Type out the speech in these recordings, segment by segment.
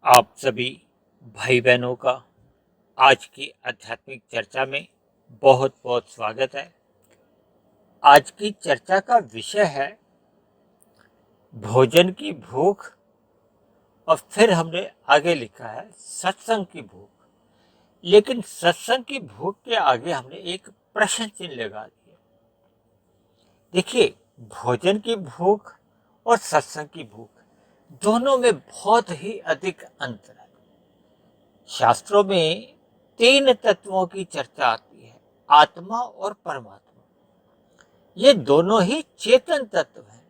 आप सभी भाई बहनों का आज की आध्यात्मिक चर्चा में बहुत बहुत स्वागत है। आज की चर्चा का विषय है भोजन की भूख, और फिर हमने आगे लिखा है सत्संग की भूख। लेकिन सत्संग की भूख के आगे हमने एक प्रश्न चिन्ह लगा दिया। देखिए, भोजन की भूख और सत्संग की भूख दोनों में बहुत ही अधिक अंतर है। शास्त्रों में तीन तत्वों की चर्चा आती है, आत्मा और परमात्मा। ये दोनों ही चेतन तत्व हैं,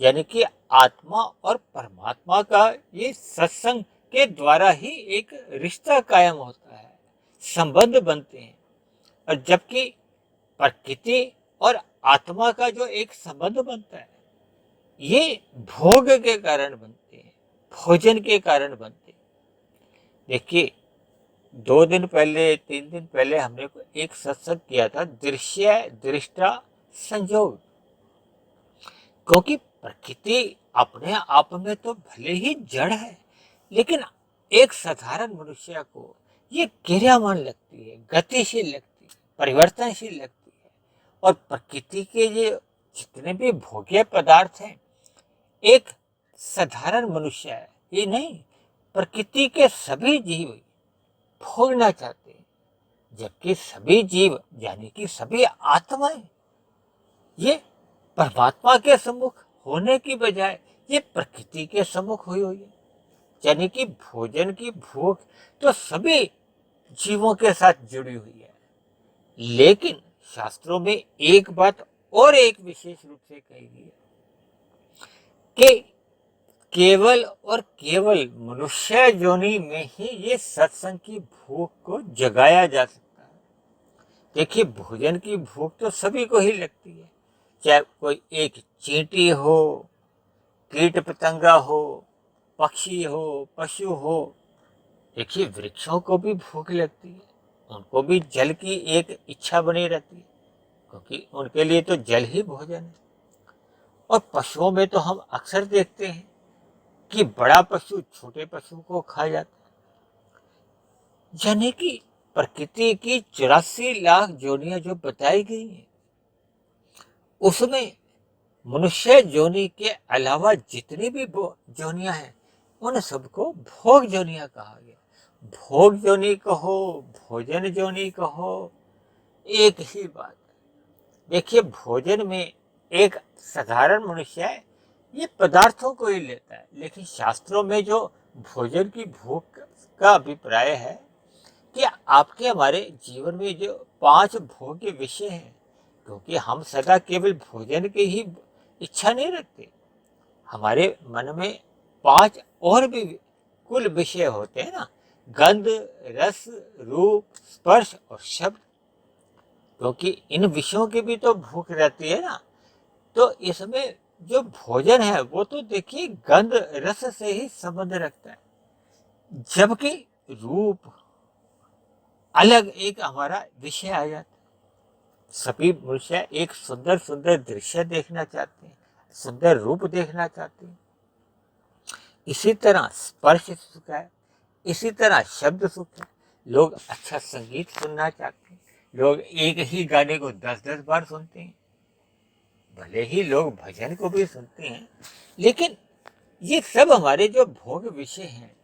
यानी कि आत्मा और परमात्मा का ये सत्संग के द्वारा ही एक रिश्ता कायम होता है, संबंध बनते हैं। और जबकि प्रकृति और आत्मा का जो एक संबंध बनता है, ये भोग के कारण बनते हैं, भोजन के कारण बनते हैं। देखिए, 2 दिन पहले 3 दिन पहले हमने एक सत्संग किया था, दृश्य दृष्टा संयोग। क्योंकि प्रकृति अपने आप में तो भले ही जड़ है, लेकिन एक साधारण मनुष्य को ये क्रियामान लगती है, गतिशील लगती है, परिवर्तनशील लगती है। और प्रकृति के ये जितने भी भोग्य पदार्थ हैं, एक साधारण मनुष्य है ये नहीं, प्रकृति के सभी जीव भोगना चाहते हैं। जबकि सभी जीव यानी कि सभी आत्माएं ये परमात्मा के सम्मुख होने की बजाय ये प्रकृति के सम्मुख हुई हुई है। यानी कि भोजन की भूख तो सभी जीवों के साथ जुड़ी हुई है। लेकिन शास्त्रों में एक बात और एक विशेष रूप से कही गई है कि केवल और केवल मनुष्य योनि में ही ये सत्संग की भूख को जगाया जा सकता है। देखिए, भोजन की भूख तो सभी को ही लगती है, चाहे कोई एक चींटी हो, कीट पतंगा हो, पक्षी हो, पशु हो। देखिए, वृक्षों को भी भूख लगती है, उनको भी जल की एक इच्छा बनी रहती है, क्योंकि उनके लिए तो जल ही भोजन है। और पशुओं में तो हम अक्सर देखते हैं कि बड़ा पशु छोटे पशु को खा जाता है। यानी कि प्रकृति की 84 लाख जोनियां जो बताई गई हैं, उसमें मनुष्य जोनि के अलावा जितनी भी जोनियां हैं, उन सबको भोग जोनियां कहा गया। भोग जोनि कहो, भोजन जोनि कहो, एक ही बात है। देखिए, भोजन में एक साधारण मनुष्य है, ये पदार्थों को ही लेता है। लेकिन शास्त्रों में जो भोजन की भूख का अभिप्राय है कि आपके हमारे जीवन में जो 5 भोग्य विषय हैं, क्योंकि हम सदा केवल भोजन की ही इच्छा नहीं रखते, हमारे मन में 5 और भी कुल विषय होते हैं ना, गंध, रस, रूप, स्पर्श और शब्द। क्योंकि इन विषयों की भी तो भूख रहती है ना। तो इसमें जो भोजन है वो तो देखिए गंध रस से ही संबंध रखता है, जबकि रूप अलग एक हमारा विषय आ जाता है। सभी मनुष्य एक सुंदर सुंदर दृश्य देखना चाहते हैं, सुंदर रूप देखना चाहते हैं। इसी तरह स्पर्श सुख है, इसी तरह शब्द सुख है। लोग अच्छा संगीत सुनना चाहते हैं, लोग एक ही गाने को 10-10 बार सुनते हैं। भले ही लोग भजन को भी सुनते हैं, लेकिन ये सब हमारे जो भोग विषय हैं,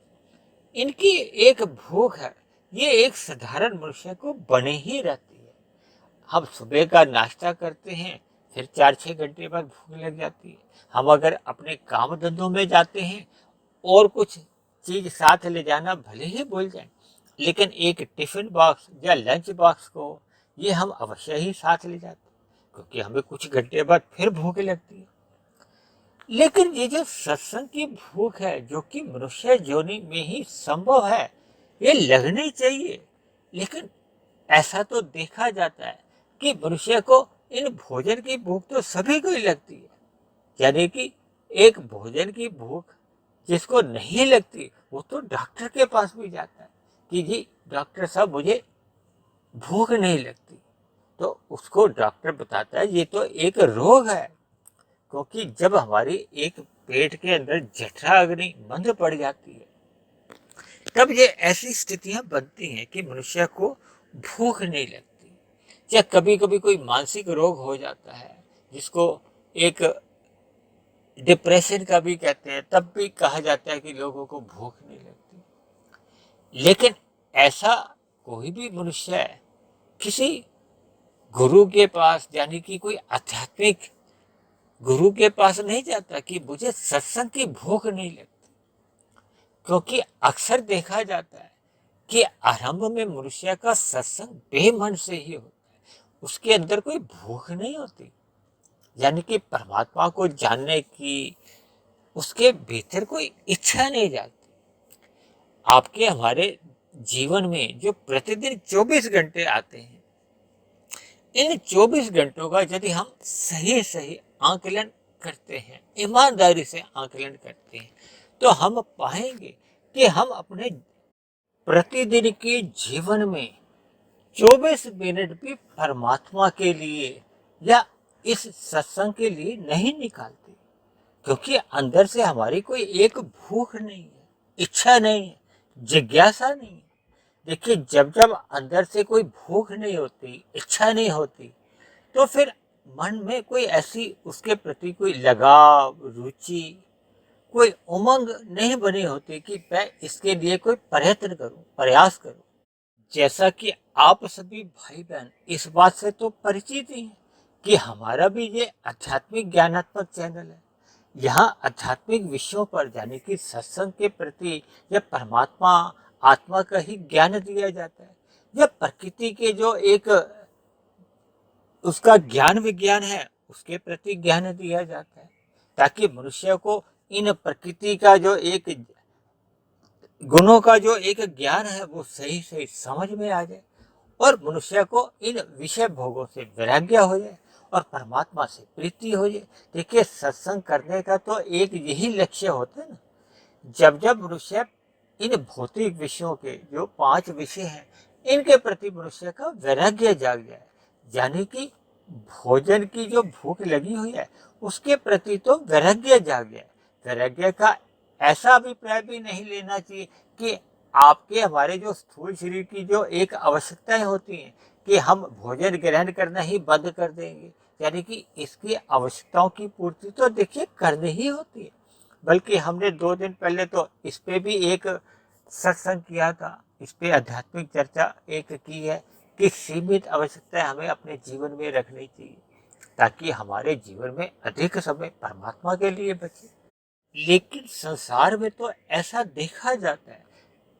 इनकी एक भूख है, ये एक साधारण मनुष्य को बने ही रहती है। हम सुबह का नाश्ता करते हैं, फिर 4-6 घंटे बाद भूख लग जाती है। हम अगर अपने काम धंधों में जाते हैं और कुछ चीज साथ ले जाना भले ही भूल जाए, लेकिन एक टिफिन बॉक्स या लंच बॉक्स को ये हम अवश्य ही साथ ले जाते हैं, क्योंकि हमें कुछ घंटे बाद फिर भूख लगती है। लेकिन ये जो सत्संग की भूख है, जो कि मनुष्य योनि में ही संभव है, ये लगनी चाहिए। लेकिन ऐसा तो देखा जाता है कि मनुष्य को इन भोजन की भूख तो सभी को ही लगती है। यानी कि एक भोजन की भूख जिसको नहीं लगती, वो तो डॉक्टर के पास भी जाता है कि जी डॉक्टर साहब मुझे भूख नहीं लगती। तो उसको डॉक्टर बताता है ये तो एक रोग है, क्योंकि जब हमारी एक पेट के अंदर जठराग्नि मंद पड़ जाती है, तब ये ऐसी स्थितियां बनती हैं कि मनुष्य को भूख नहीं लगती, या कभी कभी कोई मानसिक रोग हो जाता है जिसको एक डिप्रेशन का भी कहते हैं, तब भी कहा जाता है कि लोगों को भूख नहीं लगती। लेकिन ऐसा कोई भी मनुष्य है किसी गुरु के पास, यानी कि कोई आध्यात्मिक गुरु के पास नहीं जाता कि मुझे सत्संग की भूख नहीं लगती। क्योंकि अक्सर देखा जाता है कि आरंभ में मनुष्य का सत्संग बेमन से ही होता है, उसके अंदर कोई भूख नहीं होती, यानी कि परमात्मा को जानने की उसके भीतर कोई इच्छा नहीं जाती। आपके हमारे जीवन में जो प्रतिदिन 24 घंटे आते हैं, इन 24 घंटों का यदि हम सही सही आकलन करते हैं, ईमानदारी से आकलन करते हैं, तो हम पाएंगे कि हम अपने प्रतिदिन के जीवन में 24 मिनट भी परमात्मा के लिए या इस सत्संग के लिए नहीं निकालते। क्योंकि अंदर से हमारी कोई एक भूख नहीं है, इच्छा नहीं है, जिज्ञासा नहीं है। देखिए, जब जब अंदर से कोई भूख नहीं होती, इच्छा नहीं होती, तो फिर मन में कोई ऐसी उसके प्रति कोई लगाव, रुचि, कोई उमंग नहीं बनी होती कि मैं इसके लिए कोई प्रयत्न करूं, प्रयास करूं। जैसा कि आप सभी भाई बहन इस बात से तो परिचित ही हैं कि हमारा भी ये आध्यात्मिक ज्ञानात्मक चैनल है। यहाँ आध्यात्मिक विषयों पर, यानी कि सत्संग के प्रति या परमात्मा आत्मा का ही ज्ञान दिया जाता है, या प्रकृति के जो एक उसका ज्ञान विज्ञान है उसके प्रति ज्ञान दिया जाता है, ताकि मनुष्य को इन प्रकृति का जो एक गुणों का जो एक ज्ञान है वो सही सही समझ में आ जाए, और मनुष्य को इन विषय भोगों से वैराग्य हो जाए और परमात्मा से प्रीति हो जाए। देखिए, सत्संग करने का तो एक यही लक्ष्य होता है ना। जब जब मनुष्य इन भौतिक विषयों के जो 5 विषय हैं, इनके प्रति मनुष्य का वैराग्य जाग जाए, यानी कि भोजन की जो भूख लगी हुई है उसके प्रति तो वैराग्य जाग जाए। वैराग्य का ऐसा अभिप्राय भी नहीं लेना चाहिए कि आपके हमारे जो स्थूल शरीर की जो एक आवश्यकताएं होती हैं कि हम भोजन ग्रहण करना ही बंद कर देंगे, यानी कि इसकी आवश्यकताओं की पूर्ति तो देखिए करनी ही होती है। बल्कि हमने 2 दिन पहले तो इस पे भी एक सत्संग किया था, इस पे आध्यात्मिक चर्चा एक की है कि सीमित आवश्यकताएं हमें अपने जीवन में रखनी चाहिए, ताकि हमारे जीवन में अधिक समय परमात्मा के लिए बचे। लेकिन संसार में तो ऐसा देखा जाता है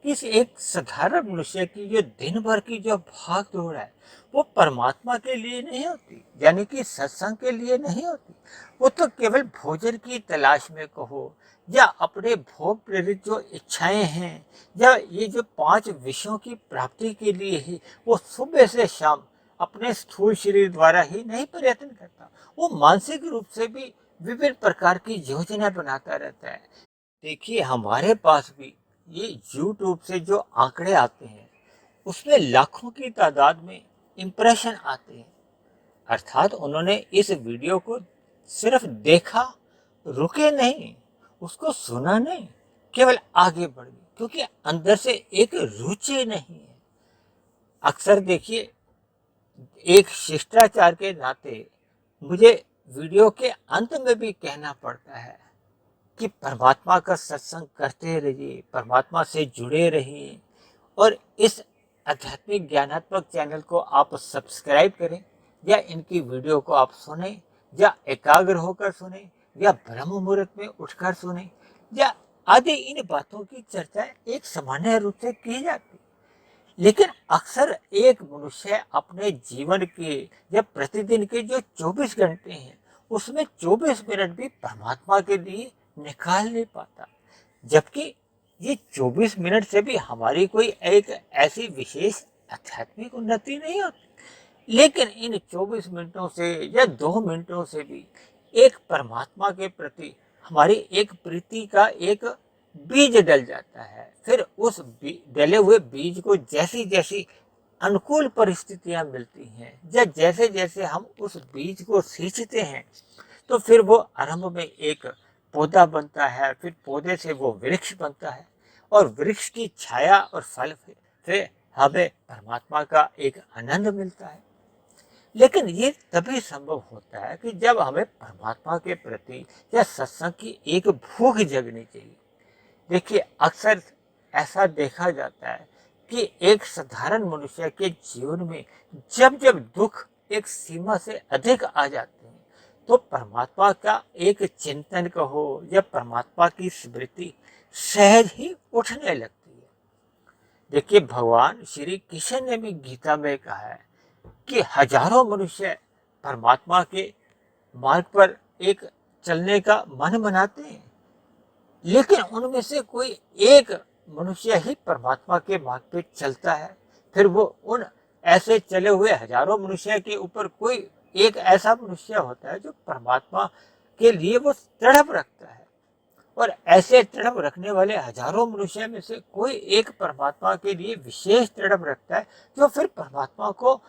कि एक साधारण मनुष्य की जो दिन भर की जो भाग दौड़ है वो परमात्मा के लिए नहीं होती, यानी कि सत्संग के लिए नहीं होती। वो तो केवल भोजन की तलाश में कहो, या अपने भोग प्रेरित जो इच्छाएं हैं, या ये जो 5 विषयों की प्राप्ति के लिए ही वो सुबह से शाम अपने स्थूल शरीर द्वारा ही नहीं प्रयत्न करता, वो मानसिक रूप से भी विभिन्न प्रकार की योजना बनाता रहता है। देखिए, हमारे पास भी ये YouTube से जो आंकड़े आते हैं उसमें लाखों की तादाद में इम्प्रेशन आते हैं, अर्थात उन्होंने इस वीडियो को सिर्फ देखा, रुके नहीं, उसको सुना नहीं, केवल आगे बढ़ गए, क्योंकि अंदर से एक रुचि नहीं है। अक्सर देखिए, एक शिष्टाचार के नाते मुझे वीडियो के अंत में भी कहना पड़ता है कि परमात्मा का सत्संग करते रहिए, परमात्मा से जुड़े रहिए, और इस आध्यात्मिक ज्ञानात्मक चैनल को आप सब्सक्राइब करें, या इनकी वीडियो को आप सुने, या एकाग्र होकर सुने, या ब्रह्म मुहूर्त में उठकर सुने, या आदि इन बातों की चर्चा एक सामान्य रूप से की जाती। लेकिन अक्सर एक मनुष्य अपने जीवन के या प्रतिदिन के जो 24 घंटे हैं उसमें 24 मिनट भी परमात्मा के लिए निकाल नहीं पाता, जबकि ये 24 मिनट से भी हमारी कोई एक ऐसी विशेष आध्यात्मिक उन्नति नहीं होती। लेकिन इन 24 मिनटों से या 2 मिनटों से भी एक परमात्मा के प्रति हमारी एक प्रीति का एक बीज डल जाता है। फिर उस डले हुए बीज को जैसी जैसी अनुकूल परिस्थितियां मिलती हैं, या जैसे जैसे हम उस बीज को सींचते हैं, तो फिर वो आरंभ में एक पौधा बनता है, फिर पौधे से वो वृक्ष बनता है, और वृक्ष की छाया और फल से हमें परमात्मा का एक आनंद मिलता है। लेकिन ये तभी संभव होता है कि जब हमें परमात्मा के प्रति या सत्संग की एक भूख जगनी चाहिए। देखिए, अक्सर ऐसा देखा जाता है कि एक साधारण मनुष्य के जीवन में जब जब दुख एक सीमा से अधिक आ जाते हैं, तो परमात्मा का एक चिंतन कहो या परमात्मा की स्मृति सहज ही उठने लगती है। देखिए, भगवान श्री कृष्ण ने भी गीता में कहा है कि हजारों मनुष्य परमात्मा के मार्ग पर एक चलने का मन बनाते हैं, लेकिन उनमें से कोई एक मनुष्य ही परमात्मा के मार्ग पे चलता है। फिर वो उन ऐसे चले हुए हजारों मनुष्य के ऊपर कोई एक ऐसा मनुष्य होता है जो परमात्मा के लिए वो तड़प रखता है, और ऐसे तड़प रखने वाले हजारों मनुष्य में से कोई एक परमात्मा के लिए विशेष तड़प रखता है, जो फिर परमात्मा को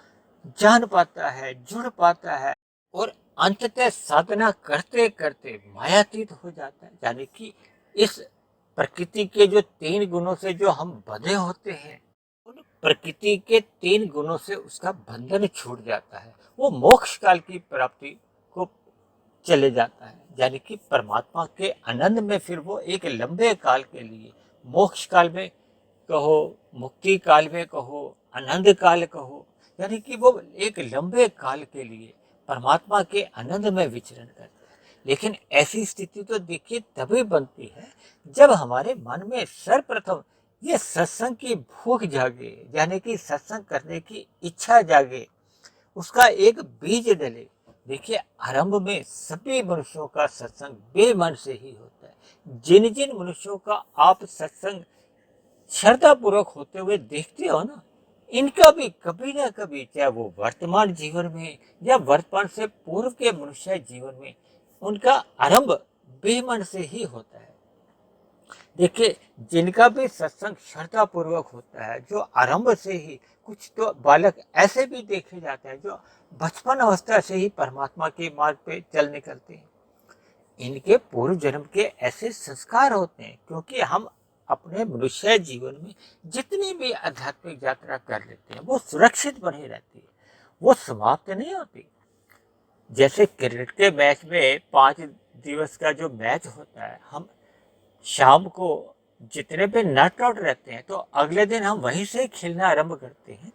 जान पाता है, जुड़ पाता है, और अंततः साधना करते करते मायातीत हो जाता है। यानी कि इस प्रकृति के जो 3 गुणों से जो हम बंधे होते हैं, उन प्रकृति के 3 गुणों से उसका बंधन छूट जाता है, वो मोक्ष काल की प्राप्ति को चले जाता है। यानी कि परमात्मा के आनंद में फिर वो एक लंबे काल के लिए, मोक्ष काल में कहो, मुक्ति काल में कहो, आनंद काल कहो, यानी कि वो एक लंबे काल के लिए परमात्मा के आनंद में विचरण करता है। लेकिन ऐसी स्थिति तो देखिए तभी बनती है जब हमारे मन में सर्वप्रथम ये सत्संग की भूख जागे, यानी कि सत्संग करने की इच्छा जागे, उसका एक बीज डले। देखिए, आरंभ में सभी मनुष्यों का सत्संग बेमन से ही होता है। जिन जिन मनुष्यों का आप सत्संग श्रद्धा पूर्वक होते हुए देखते हो ना, इनका भी कभी ना कभी, चाहे वो वर्तमान जीवन में या वर्तमान से पूर्व के मनुष्य जीवन में, उनका आरंभ बेमन से ही होता है। देखिए, जिनका भी सत्संग श्रद्धा पूर्वक होता है, जो आरंभ से ही, कुछ तो बालक ऐसे भी देखे जाते हैं जो बचपन अवस्था से ही परमात्मा के मार्ग पे चल निकलते हैं। इनके पूर्व जन्म के ऐसे संस्कार होते हैं, क्योंकि हम अपने मनुष्य जीवन में जितनी भी आध्यात्मिक यात्रा कर लेते हैं, वो सुरक्षित बनी रहती है, वो समाप्त नहीं होती। जैसे क्रिकेट के मैच में 5 दिवस का जो मैच होता है, हम शाम को जितने पे नॉट आउट रहते हैं, तो अगले दिन हम वहीं से खेलना आरंभ करते हैं।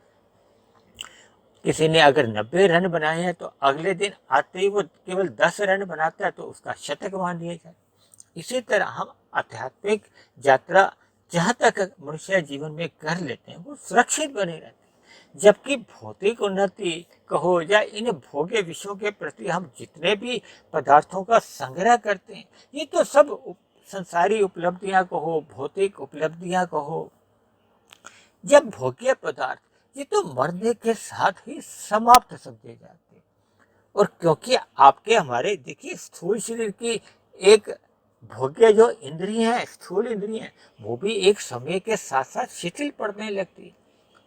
किसी ने अगर 90 रन बनाए हैं, तो अगले दिन आते ही वो केवल 10 रन बनाता है तो उसका शतक मान लिया जाए। इसी तरह हम आध्यात्मिक यात्रा जहाँ तक मनुष्य जीवन में कर लेते हैं, वो सुरक्षित बने रहते हैं। जबकि भौतिक उन्नति कहो या इन भोग्य विषयों के प्रति हम जितने भी पदार्थों का संग्रह करते हैं, ये तो सब संसारी उपलब्धियां कहो, भौतिक उपलब्धियां कहो, जब भोग्य पदार्थ, ये तो मरने के साथ ही समाप्त समझे जाते हैं। और क्योंकि आपके हमारे देखिए स्थूल शरीर की एक भोग्य जो इंद्रियां हैं, स्थूल इंद्रियां, वो भी एक समय के साथ साथ शिथिल पड़ने लगती है।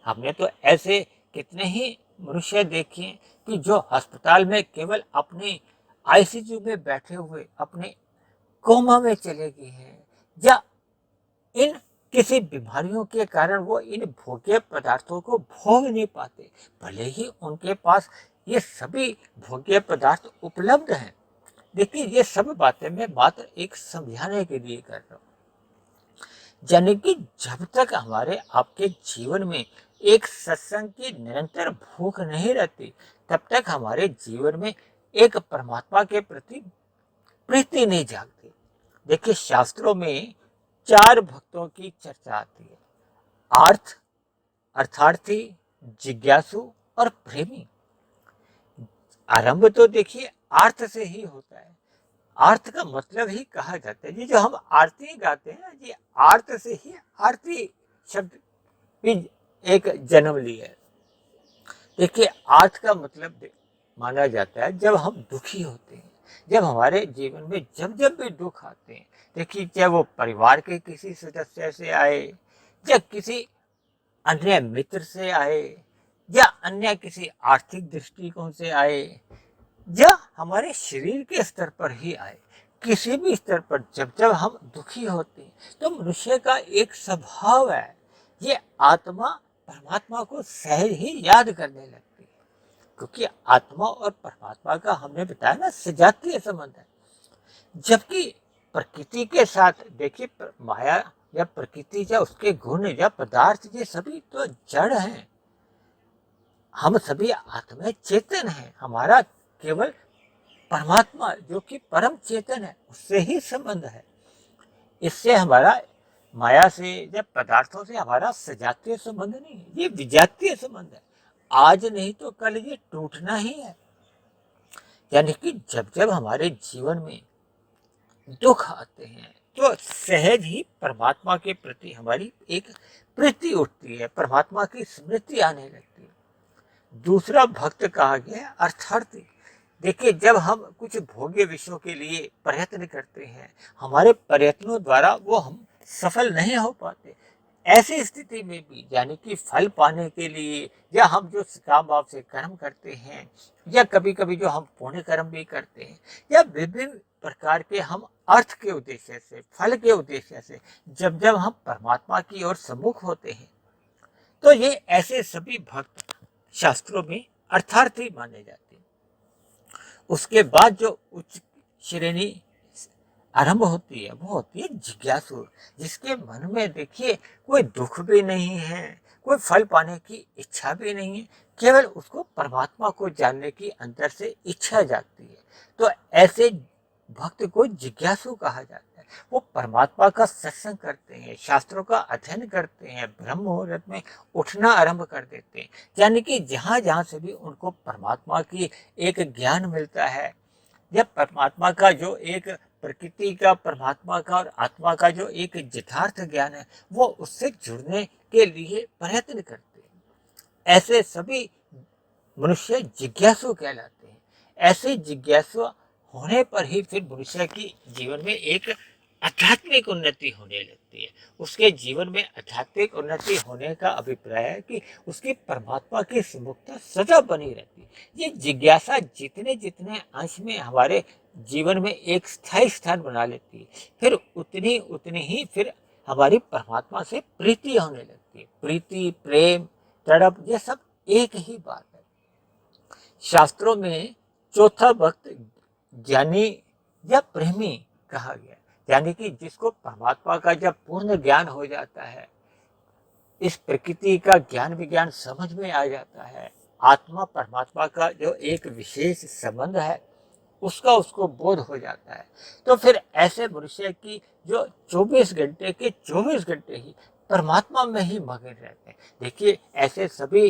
हमने तो ऐसे कितने ही मनुष्य देखे हैं कि जो अस्पताल में केवल अपने आईसीयू में बैठे हुए अपने कोमा में चले गए हैं, या इन किसी बीमारियों के कारण वो इन भोग्य पदार्थों को भोग नहीं पाते, भले ही उनके पास ये सभी भोग्य पदार्थ उपलब्ध हैं। देखिए, ये सब बातें मैं मात्र एक समझाने के लिए कर रहा हूँ। यानी कि जब तक हमारे आपके जीवन में एक सत्संग की निरंतर भूख नहीं रहती, तब तक हमारे जीवन में एक परमात्मा के प्रति प्रीति नहीं जागती। देखिए, शास्त्रों में 4 भक्तों की चर्चा आती है: आर्थ, अर्थार्थी, जिज्ञासु और प्रेमी। आरंभ तो देखिए आर्थ से ही होता है। आर्थ का मतलब ही कहा जाता है, ये जो हम आरती गाते हैं, ये आर्थ से ही आरती शब्द भी एक जन्म लिया है। देखिए, आर्थ का मतलब माना जाता है जब हम दुखी होते हैं, जब हमारे जीवन में जब जब भी दुख आते हैं, देखिए चाहे वो परिवार के किसी सदस्य से आए, या किसी अन्य मित्र से आए, या अन्य किसी आर्थिक दृष्टिकोण से आए, या हमारे शरीर के स्तर पर ही आए, किसी भी स्तर पर जब जब हम दुखी होते हैं तो मनुष्य का एक स्वभाव है, ये आत्मा परमात्मा को सहज ही याद करने लगती है, क्योंकि आत्मा और परमात्मा का हमने बताया ना सजातीय संबंध है। जबकि प्रकृति के साथ देखिए माया या प्रकृति या उसके गुण या पदार्थ ये सभी तो जड़ हैं, हम सभी आत्मा चेतन हैं, हमारा केवल परमात्मा जो कि परम चेतन है उससे ही संबंध है। इससे हमारा माया से या पदार्थों से हमारा सजातीय संबंध नहीं है, ये विजातीय संबंध है। आज नहीं तो कल ये टूटना ही है। यानी कि जब जब हमारे जीवन में दुख आते हैं तो सहज ही परमात्मा के प्रति हमारी एक प्रीति उठती है, परमात्मा की स्मृति आने लगती है। दूसरा भक्त कहा गया है अर्थार्थी। देखिए जब हम कुछ भोग्य विषयों के लिए प्रयत्न करते हैं, हमारे प्रयत्नों द्वारा वो हम सफल नहीं हो पाते, ऐसी स्थिति में भी यानी कि फल पाने के लिए या हम जो काम भाव से कर्म करते हैं या कभी कभी जो हम पुण्य कर्म भी करते हैं या विभिन्न प्रकार के हम अर्थ के उद्देश्य से फल के उद्देश्य से जब जब हम परमात्मा की ओर सम्मुख होते हैं तो ये ऐसे सभी भक्त शास्त्रों में अर्थार्थी माने जाते हैं। उसके बाद जो उच्च श्रेणी आरंभ होती है वो होती है जिज्ञासु, जिसके मन में देखिए कोई दुख भी नहीं है, कोई फल पाने की इच्छा भी नहीं है, केवल उसको परमात्मा को जानने की अंदर से इच्छा जागती है। तो ऐसे भक्त को जिज्ञासु कहा जाता है। वो परमात्मा का सत्संग करते हैं, शास्त्रों का अध्ययन करते हैं, ब्रह्म मुहूर्त में उठना आरंभ कर देते हैं, यानी कि जहाँ जहाँ से भी उनको परमात्मा की एक ज्ञान मिलता है या परमात्मा का जो एक प्रकृति का परमात्मा का और आत्मा का जो एक यथार्थ ज्ञान है वो उससे जुड़ने के लिए प्रयत्न करते हैं। ऐसे सभी मनुष्य जिज्ञासु कहलाते हैं। ऐसे जिज्ञासु होने पर ही फिर मनुष्य की जीवन में एक आध्यात्मिक उन्नति होने लगती है। उसके जीवन में आध्यात्मिक उन्नति होने का अभिप्राय है कि उसकी परमात्मा की सुमुखता सदा बनी रहती है। ये जिज्ञासा जितने जितने अंश में हमारे जीवन में एक स्थायी स्थान बना लेती है, फिर उतनी उतनी ही फिर हमारी परमात्मा से प्रीति होने लगती है। प्रीति, प्रेम, तड़प, ये सब एक ही बात है। शास्त्रों में चौथा भक्त ज्ञानी या प्रेमी कहा गया, यानी कि जिसको परमात्मा का जब पूर्ण ज्ञान हो जाता है, इस प्रकृति का ज्ञान विज्ञान समझ में आ जाता है, आत्मा परमात्मा का जो एक विशेष संबंध है उसका उसको बोध हो जाता है, तो फिर ऐसे मनुष्य की जो 24 घंटे के 24 घंटे ही परमात्मा में ही मगन रहते हैं। देखिए ऐसे सभी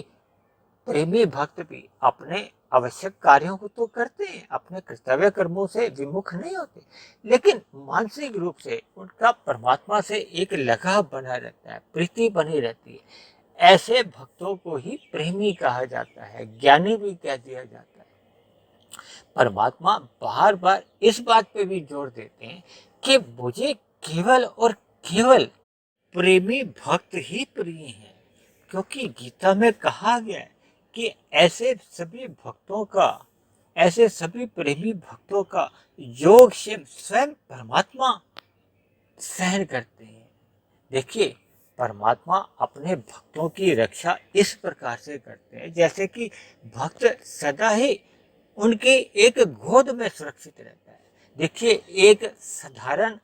प्रेमी भक्त भी अपने आवश्यक कार्यों को तो करते हैं, अपने कर्तव्य कर्मों से विमुख नहीं होते, लेकिन मानसिक रूप से उनका परमात्मा से एक लगाव बना रहता है, प्रीति बनी रहती है। ऐसे भक्तों को ही प्रेमी कहा जाता है, ज्ञानी भी कह दिया जाता है। परमात्मा बार बार इस बात पे भी जोर देते हैं कि मुझे केवल और केवल प्रेमी भक्त ही प्रिय हैं, क्योंकि गीता में कहा गया है कि ऐसे सभी भक्तों का, ऐसे सभी प्रेमी भक्तों का योग से स्वयं परमात्मा सहन करते हैं। देखिए परमात्मा अपने भक्तों की रक्षा इस प्रकार से करते हैं जैसे कि भक्त सदा ही उनके एक गोद में सुरक्षित रहता है। देखिए एक साधारण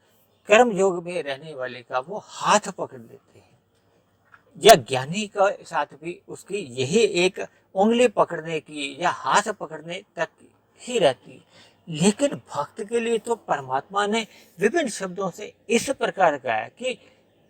कर्म योग में रहने वाले का वो हाथ पकड़ लेते हैं, या ज्ञानी का साथ भी उसकी यही एक उंगली पकड़ने की या हाथ पकड़ने तक ही रहती है। लेकिन भक्त के लिए तो परमात्मा ने विभिन्न शब्दों से इस प्रकार कहा है कि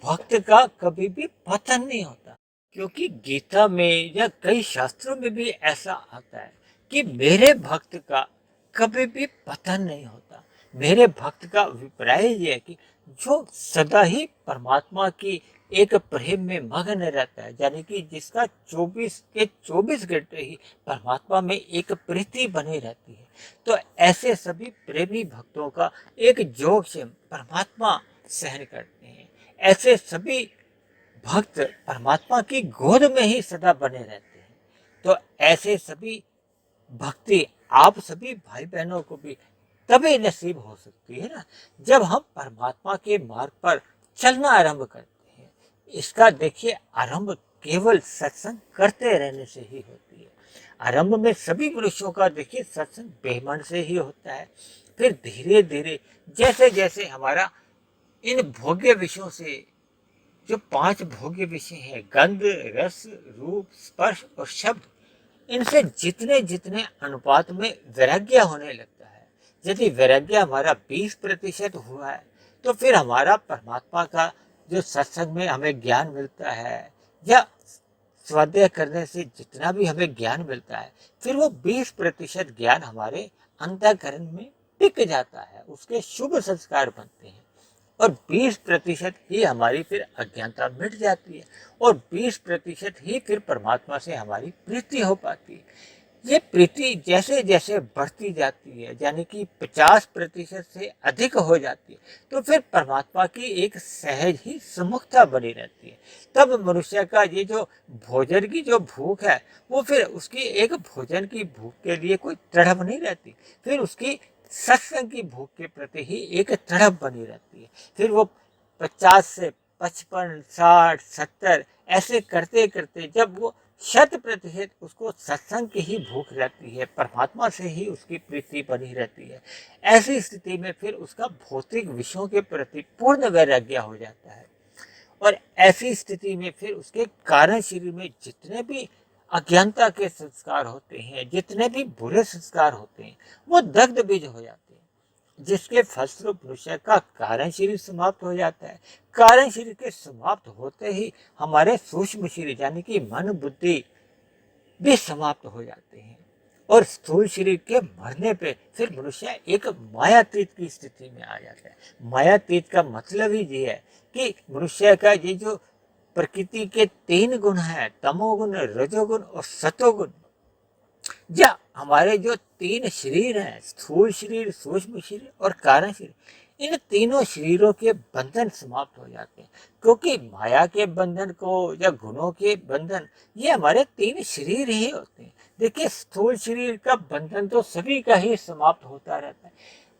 भक्त का कभी भी पतन नहीं होता, क्योंकि गीता में या कई शास्त्रों में भी ऐसा आता है कि मेरे भक्त का कभी भी पतन नहीं होता। मेरे भक्त का अभिप्राय यह है कि जो सदा ही परमात्मा की एक प्रेम में मगन रहता है, यानी कि जिसका 24 के 24 घंटे ही परमात्मा में एक प्रीति बनी रहती है, तो ऐसे सभी प्रेमी भक्तों का एक जोग से परमात्मा सहन करते हैं। ऐसे सभी भक्त परमात्मा की गोद में ही सदा बने रहते हैं। तो ऐसे सभी भक्ति आप सभी भाई बहनों को भी तभी नसीब हो सकती है ना, जब हम परमात्मा के मार्ग पर चलना आरंभ करते हैं। इसका देखिए आरंभ केवल सत्संग करते रहने से ही होती है। आरंभ में सभी मनुष्यों का देखिए सत्संग बेमन से ही होता है। फिर धीरे धीरे जैसे जैसे हमारा इन भोग्य विषयों से, जो 5 भोग्य विषय हैं, गंध, रस, रूप, स्पर्श और शब्द, इनसे जितने जितने अनुपात में वैराग्य होने लगता है, यदि वैराग्य हमारा 20% हुआ है, तो फिर हमारा परमात्मा का जो सत्संग में हमें ज्ञान मिलता है या स्वाध्याय करने से जितना भी हमें ज्ञान मिलता है, फिर वो 20% ज्ञान हमारे अंतःकरण में टिक जाता है, उसके शुभ संस्कार बनते हैं। और 20% ही हमारी फिर अज्ञानता मिट जाती है, और 20% ही फिर परमात्मा से हमारी प्रीति हो पाती है। ये प्रीति जैसे जैसे बढ़ती जाती है, यानी कि 50% से अधिक हो जाती है, तो फिर परमात्मा की एक सहज ही सम्मुखता बनी रहती है। तब मनुष्य का ये जो भोजन की जो भूख है, वो फिर उसकी एक भोजन की भूख के लिए कोई तड़प नहीं रहती, फिर उसकी सत्संग की भूख के प्रति ही एक तड़प बनी रहती है। फिर वो 50 से 55, 60, 70 ऐसे करते करते जब वो 100% उसको सत्संग की ही भूख रहती है, परमात्मा से ही उसकी प्रीति बनी रहती है, ऐसी स्थिति में फिर उसका भौतिक विषयों के प्रति पूर्ण वैराग्य हो जाता है। और ऐसी स्थिति में फिर उसके कारण शरीर में जितने भी अज्ञानता के संस्कार होते हैं, जितने भी बुरे संस्कार होते हैं, वो दग्ध बीज हो जाते हैं, जिसके फलस्वरूप मनुष्य का कारण शरीर समाप्त हो जाता है। कारण शरीर के समाप्त होते ही हमारे सूक्ष्म शरीर यानी कि मन बुद्धि भी समाप्त हो जाते हैं, और स्थूल शरीर के मरने पे फिर मनुष्य एक मायातीत की स्थिति में आ जाता है। मायातीत का मतलब ही ये है कि मनुष्य का ये जो प्रकृति के 3 गुण हैं, तमोगुण, रजोगुण और सतोगुण, या हमारे जो 3 शरीर हैं, स्थूल शरीर, सूक्ष्म शरीर और कारण शरीर, इन तीनों शरीरों के बंधन समाप्त हो जाते हैं। क्योंकि माया के बंधन को या गुणों के बंधन, ये हमारे 3 शरीर ही होते हैं। देखिए स्थूल शरीर का बंधन तो सभी का ही समाप्त होता रहता है,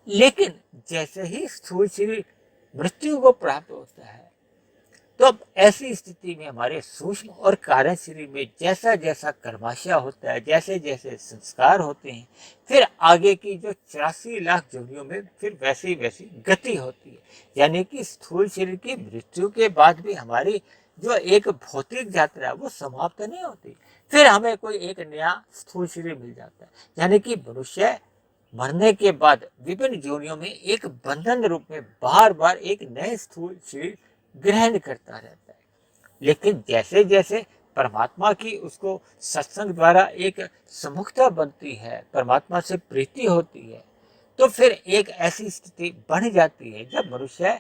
लेकिन जैसे ही स्थूल शरीर मृत्यु को प्राप्त होता है, तो अब ऐसी स्थिति में हमारे सूक्ष्म और कारण शरीर में जैसा जैसा कर्माशय होता है, जैसे जैसे संस्कार होते हैं, फिर आगे की जो 84 लाख योनियों में फिर वैसी वैसी गति होती है। यानी कि स्थूल शरीर की मृत्यु के बाद भी हमारी जो एक भौतिक यात्रा है वो समाप्त नहीं होती, फिर हमें कोई एक नया स्थूल शरीर मिल जाता है। यानी कि मनुष्य मरने के बाद विभिन्न योनियों में एक बंधन रूप में बार बार एक नए स्थूल शरीर ग्रहण करता रहता है। लेकिन जैसे जैसे परमात्मा की उसको सत्संग द्वारा एक सम्मुखता बनती है, परमात्मा से प्रीति होती है, तो फिर एक ऐसी स्थिति बन जाती है जब मनुष्य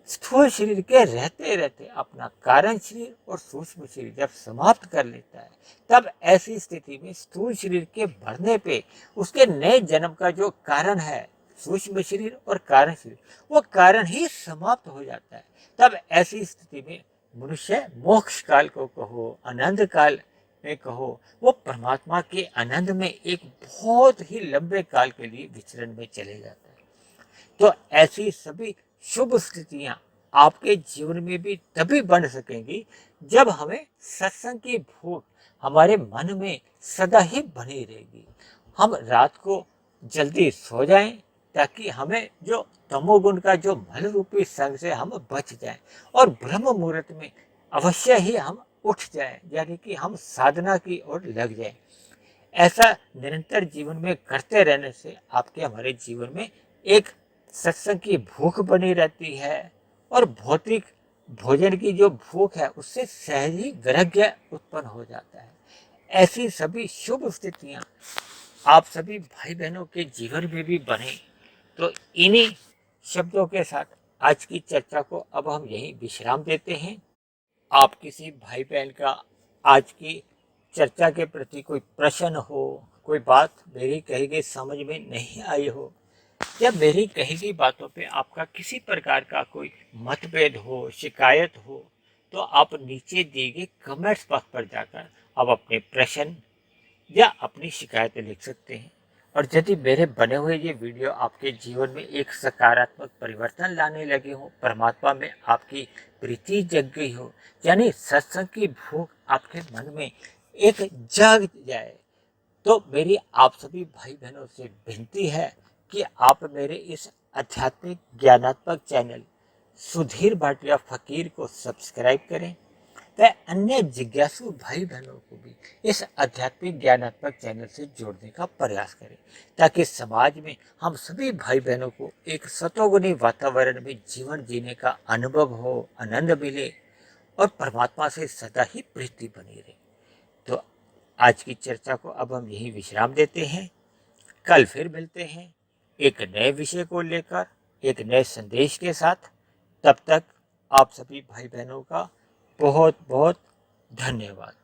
स्थूल शरीर के रहते रहते अपना कारण शरीर और सूक्ष्म शरीर जब समाप्त कर लेता है, तब ऐसी स्थिति में स्थूल शरीर के मरने पे उसके नए जन्म का जो कारण है, सूक्ष्म शरीर और कारण शरीर, वो कारण ही समाप्त हो जाता है। तब ऐसी स्थिति में मनुष्य मोक्ष काल को कहो, आनंद काल में कहो, वो परमात्मा के आनंद में एक बहुत ही लंबे काल के लिए विचरण में चले जाता है। तो ऐसी सभी शुभ स्थितियां आपके जीवन में भी तभी बन सकेंगी जब हमें सत्संग की भूख हमारे मन में सदा ही बनी रहेगी। हम रात को जल्दी सो जाएं, ताकि हमें जो तमोगुण का जो मल रूपी संग से हम बच जाएं, और ब्रह्म मुहूर्त में अवश्य ही हम उठ जाएं, यानी कि हम साधना की ओर लग जाएं। ऐसा निरंतर जीवन में करते रहने से आपके हमारे जीवन में एक सत्संग की भूख बनी रहती है, और भौतिक भोजन की जो भूख है उससे सहज ही वैराग्य उत्पन्न हो जाता है। ऐसी सभी शुभ स्थितियां आप सभी भाई बहनों के जीवन में भी बने। तो इन्हीं शब्दों के साथ आज की चर्चा को अब हम यहीं विश्राम देते हैं। आप किसी भाई बहन का आज की चर्चा के प्रति कोई प्रश्न हो, कोई बात मेरी कही गई समझ में नहीं आई हो, या मेरी कही गई बातों पे आपका किसी प्रकार का कोई मतभेद हो, शिकायत हो, तो आप नीचे दिए गए कमेंट्स बॉक्स पर जाकर आप अपने प्रश्न या अपनी शिकायतें लिख सकते हैं। और यदि मेरे बने हुए ये वीडियो आपके जीवन में एक सकारात्मक परिवर्तन लाने लगे हो, परमात्मा में आपकी प्रीति जग गई हो, यानी सत्संग की भूख आपके मन में एक जाग जाए, तो मेरी आप सभी भाई बहनों से विनती है कि आप मेरे इस आध्यात्मिक ज्ञानात्मक चैनल सुधीर भाटिया फकीर को सब्सक्राइब करें, वह अन्य जिज्ञासु भाई बहनों को भी इस आध्यात्मिक ज्ञानात्मक चैनल से जोड़ने का प्रयास करें, ताकि समाज में हम सभी भाई बहनों को एक सतोगुणी वातावरण में जीवन जीने का अनुभव हो, आनंद मिले और परमात्मा से सदा ही प्रीति बनी रहे। तो आज की चर्चा को अब हम यही विश्राम देते हैं। कल फिर मिलते हैं एक नए विषय को लेकर, एक नए संदेश के साथ। तब तक आप सभी भाई बहनों का बहुत बहुत धन्यवाद।